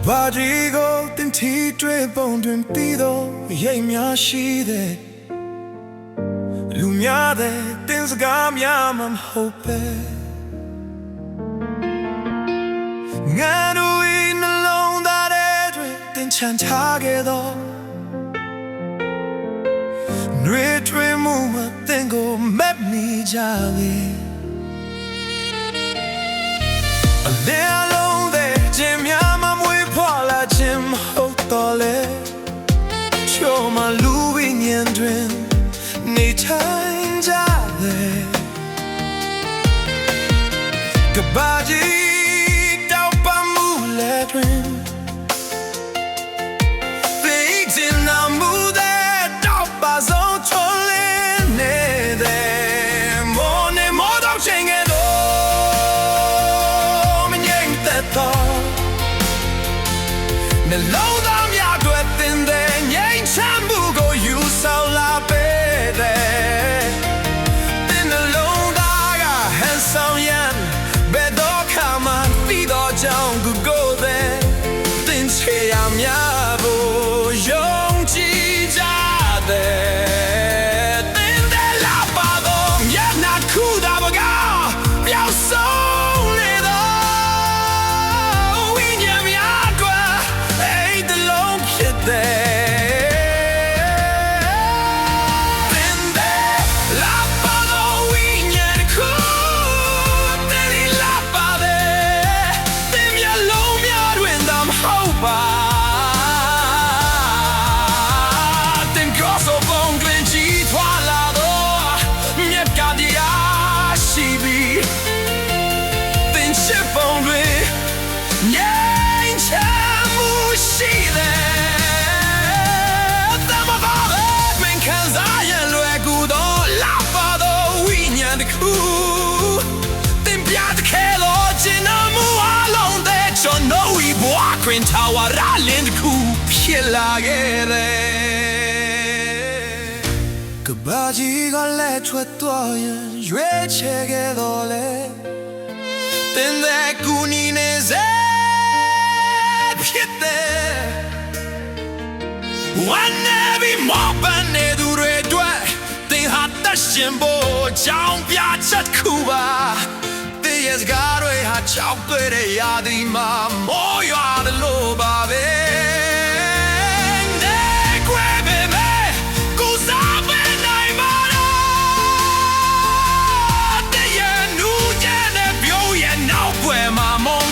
ဘာဒီကိုတင်တီတွေပုံတွင်ပြီးတော့ရိတ်များရှိတဲ့လူများတဲ့တင်စကားများမဟုတ်ပဲငါတို့ဤနှလုံးသားတွေတင်ချမ်းထားခဲ့တော့နှွေထွေးမှုမတင်ကိုမက်မိကြလေအလဲအလုံးတဲ့ခြင်းများမမွေးဖွာလာခြင်းမဟုတ်တော့လေချို့မလူဝိညာဉ်တွင်နေထိုင်ကြတယ်ကဘာကြီးတောက်ပမှုလဲတွင်သိချင်နာမှုတဲ့တောက်ပါဆုံးချွန်လင်းနေတဲ့မောနေမောတော့ချင်းငယ်တော့မငြိမ်သက်တော့နှလုံးသားများတွေ့တင်တဲ့ငြိမ်ချမ်းမှုကိုယူဆောင်လာပေးတယ်တင်နှလုံးသားကဟန်ဆောင်ရန်ဘယ်တော့ခါမှပြီးတော့ကြောင်းကိုကိုယ်တဲ့တင်ချေရများဖို့ယုံကြည်ကြတယ်တင်တယ်လာပါတော့မျက်နှာခုတာပကားပျောက်ဆုံးနေတော့ဝိညာဉ်များကွာအဲ့ဒီလုံးဖြစ်တယ်ခွင်ထာဝရလင်းတစ်ခုဖြစ်လာခဲ့တယ်ကဘာကြီးကလက်ထွက်သွားရင်ရွေးချယ်ခဲ့တော့လေတင်တဲ့ကူနီနေစေဖြစ်တယ်ဝန်နေပြီးမောပန်းနေသူတွေအတွက်တင်ဟာတရှင်ဖို့ကြောင်းပြချက်ခုပါYes, God, we had chocolate, yeah, the mom, oh, you are the low, baby. Grab me, goes up and I'm out. The new gen, you know, where my mom